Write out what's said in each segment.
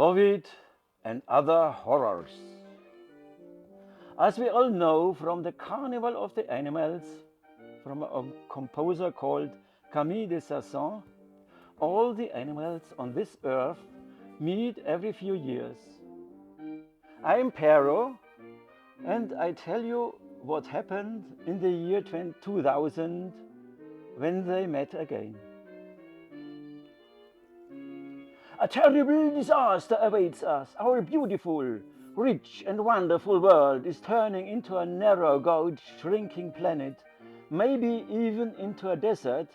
COVID and other horrors. As we all know from the Carnival of the Animals, from a composer called Camille de Saint-Saëns, all the animals on this earth meet every few years. I'm Pero, and I tell you what happened in the year 2000 when they met again. A terrible disaster awaits us. Our beautiful, rich and wonderful world is turning into a narrow gauge, shrinking planet, maybe even into a desert,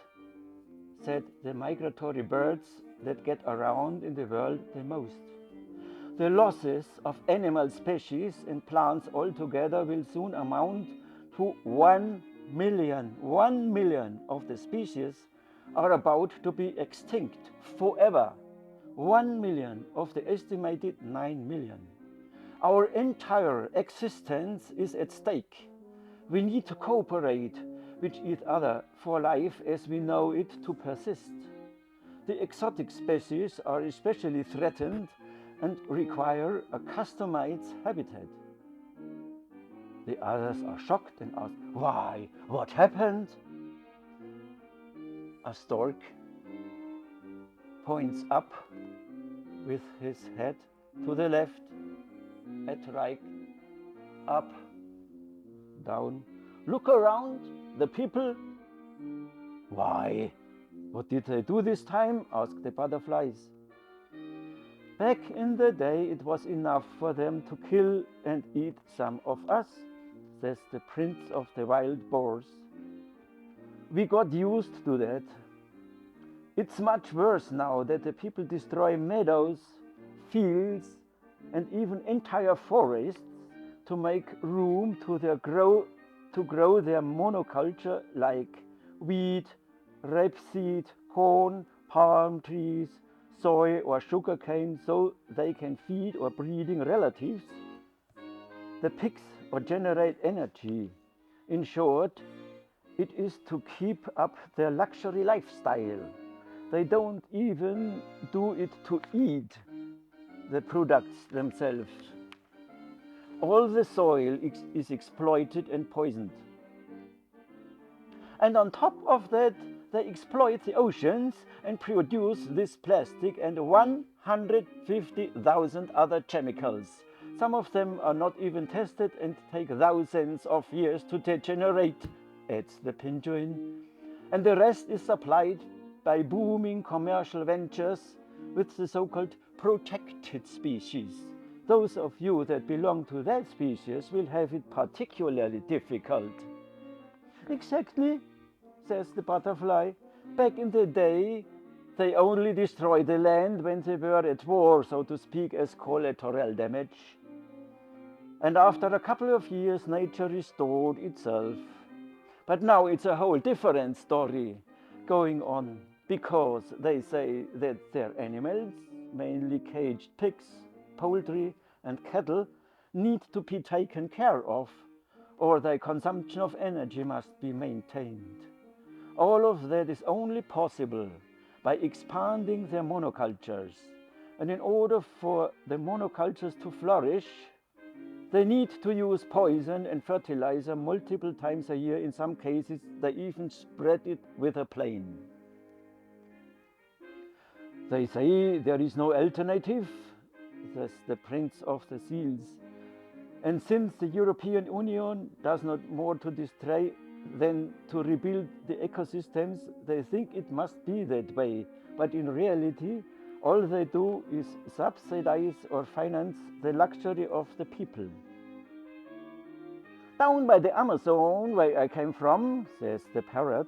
said the migratory birds that get around in the world the most. The losses of animal species and plants altogether will soon amount to 1 million. 1 million of the species are about to be extinct forever. 1 million of the estimated 9 million. Our entire existence is at stake. We need to cooperate with each other for life as we know it to persist. The exotic species are especially threatened and require a customized habitat. The others are shocked and ask, why? What happened? A stork points up with his head to the left, at right, up, down. Look around, the people. Why? What did they do this time? Asked the butterflies. Back in the day, it was enough for them to kill and eat some of us, says the prince of the wild boars. We got used to that. It's much worse now that the people destroy meadows, fields, and even entire forests to make room to grow their monoculture like wheat, rapeseed, corn, palm trees, soy or sugarcane, so they can feed or breeding relatives, the pigs, or generate energy. In short, it is to keep up their luxury lifestyle. They don't even do it to eat the products themselves. All the soil is exploited and poisoned. And on top of that, they exploit the oceans and produce this plastic and 150,000 other chemicals. Some of them are not even tested and take thousands of years to degenerate, adds the penguin. And the rest is supplied by booming commercial ventures with the so-called protected species. Those of you that belong to that species will have it particularly difficult. Exactly, says the butterfly. Back in the day, they only destroyed the land when they were at war, so to speak, as collateral damage. And after a couple of years, nature restored itself. But now it's a whole different story going on, because they say that their animals, mainly caged pigs, poultry and cattle, need to be taken care of, or their consumption of energy must be maintained. All of that is only possible by expanding their monocultures. And in order for the monocultures to flourish, they need to use poison and fertilizer multiple times a year. In some cases, they even spread it with a plane. They say there is no alternative, says the prince of the seals. And since the European Union does not more to destroy than to rebuild the ecosystems, they think it must be that way. But in reality, all they do is subsidize or finance the luxury of the people. Down by the Amazon, where I came from, says the parrot,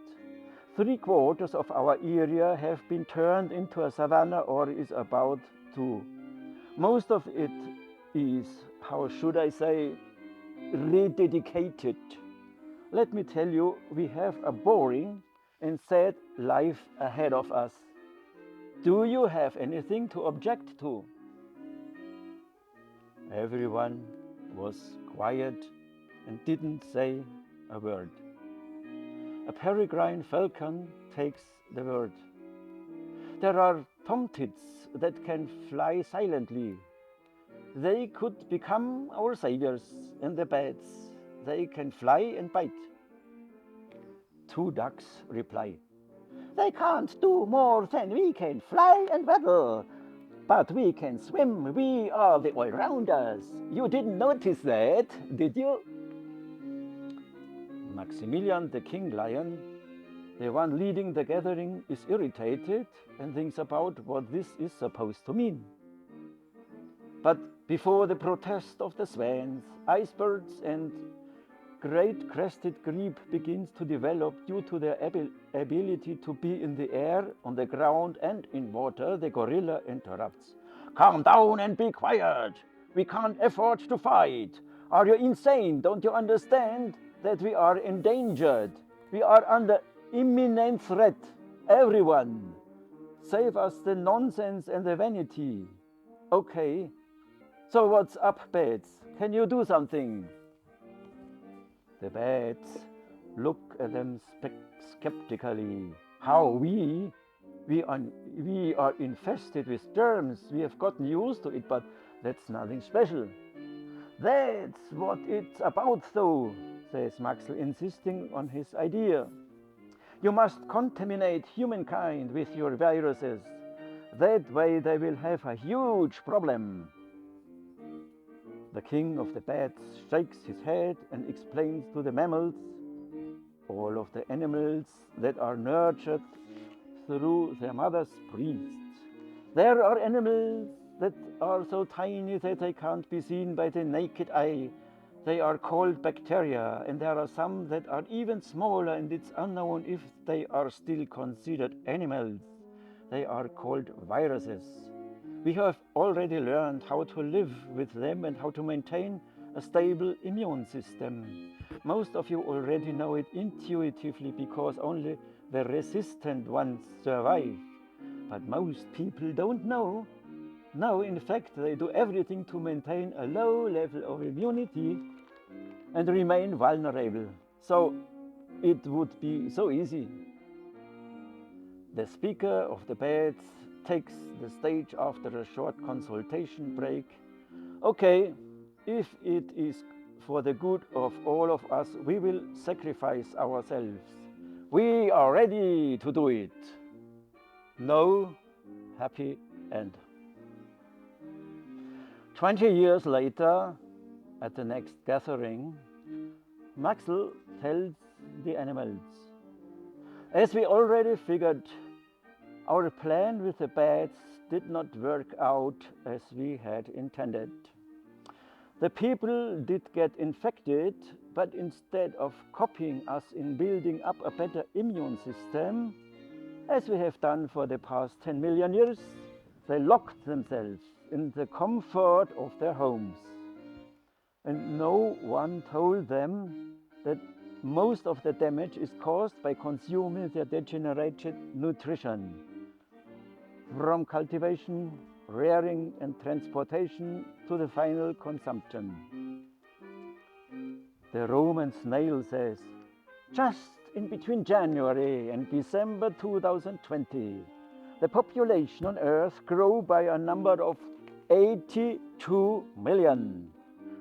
3/4 of our area have been turned into a savanna or is about to. Most of it is, how should I say, rededicated. Let me tell you, we have a boring and sad life ahead of us. Do you have anything to object to? Everyone was quiet and didn't say a word. A peregrine falcon takes the word. There are tomtits that can fly silently. They could become our saviors, and the bats, they can fly and bite. Two ducks reply, they can't do more than we can fly and waddle. But we can swim, we are the all-rounders. You didn't notice that, did you? Maximilian, the king lion, the one leading the gathering, is irritated and thinks about what this is supposed to mean. But before the protest of the swans, icebergs and great crested grebe begins to develop due to their ability to be in the air, on the ground and in water, the gorilla interrupts. Calm down and be quiet. We can't afford to fight. Are you insane? Don't you understand that we are endangered? We are under imminent threat. Everyone, save us the nonsense and the vanity. Okay, so what's up, bats? Can you do something? The bats look at them skeptically. How we are infested with germs. We have gotten used to it, but that's nothing special. That's what it's about, though, says Maxwell, insisting on his idea. You must contaminate humankind with your viruses. That way they will have a huge problem. The king of the bats shakes his head and explains to the mammals, all of the animals that are nurtured through their mother's breasts. There are animals that are so tiny that they can't be seen by the naked eye. They are called bacteria, and there are some that are even smaller, and it's unknown if they are still considered animals. They are called viruses. We have already learned how to live with them and how to maintain a stable immune system. Most of you already know it intuitively because only the resistant ones survive. But most people don't know. No, in fact, they do everything to maintain a low level of immunity and remain vulnerable. So it would be so easy. The speaker of the bats takes the stage after a short consultation break. Okay, if it is for the good of all of us, we will sacrifice ourselves. We are ready to do it. No happy end. 20 years later, at the next gathering, Maxwell tells the animals, as we already figured, our plan with the bats did not work out as we had intended. The people did get infected, but instead of copying us in building up a better immune system, as we have done for the past 10 million years, they locked themselves in the comfort of their homes. And no one told them that most of the damage is caused by consuming their degenerated nutrition. From cultivation, rearing and transportation to the final consumption. The Roman snail says, just in between January and December 2020, the population on Earth grew by a number of 82 million.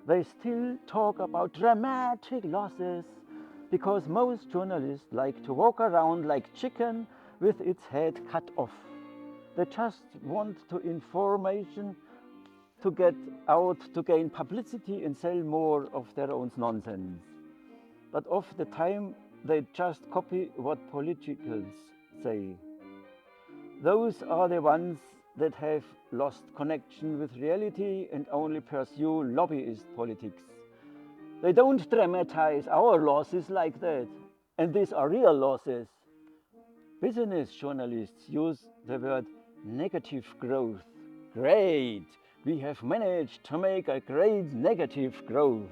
They still talk about dramatic losses because most journalists like to walk around like chicken with its head cut off. They just want information to get out, to gain publicity and sell more of their own nonsense. But of the time, they just copy what politicals say. Those are the ones that have lost connection with reality and only pursue lobbyist politics. They don't dramatize our losses like that, and these are real losses. Business journalists use the word negative growth. Great! We have managed to make a great negative growth.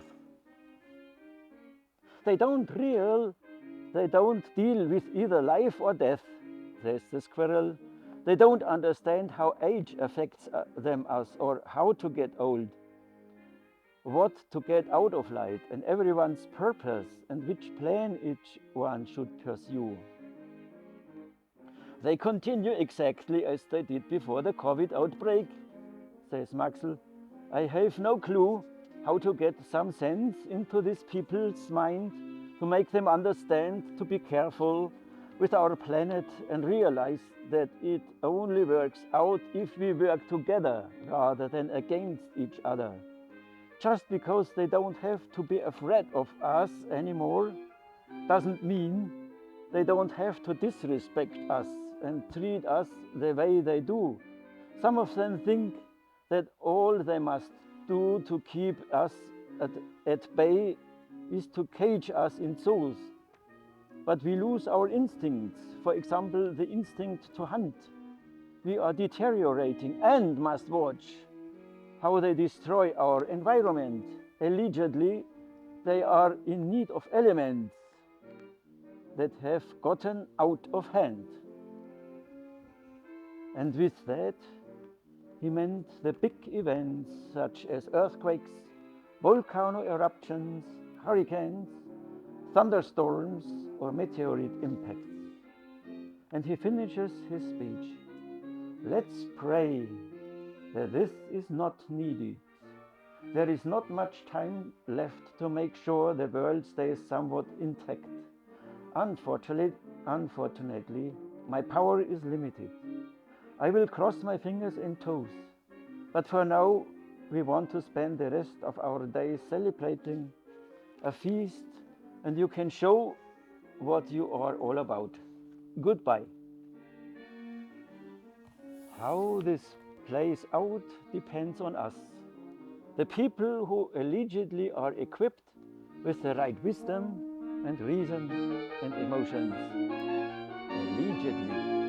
They don't deal with either life or death, says the squirrel. They don't understand how age affects them or how to get old, what to get out of life, and everyone's purpose and which plan each one should pursue. They continue exactly as they did before the COVID outbreak, says Maxel. I have no clue how to get some sense into these people's mind, to make them understand to be careful with our planet and realize that it only works out if we work together rather than against each other. Just because they don't have to be afraid of us anymore doesn't mean they don't have to disrespect us and treat us the way they do. Some of them think that all they must do to keep us at bay is to cage us in zoos. But we lose our instincts, for example, the instinct to hunt. We are deteriorating and must watch how they destroy our environment. Allegedly, they are in need of elements that have gotten out of hand. And with that, he meant the big events such as earthquakes, volcano eruptions, hurricanes, thunderstorms, or meteorite impacts. And he finishes his speech. Let's pray that this is not needed. There is not much time left to make sure the world stays somewhat intact. Unfortunately, my power is limited. I will cross my fingers and toes. But for now, we want to spend the rest of our days celebrating a feast, and you can show what you are all about. Goodbye. How this plays out depends on us. The people who allegedly are equipped with the right wisdom and reason and emotions. Allegedly.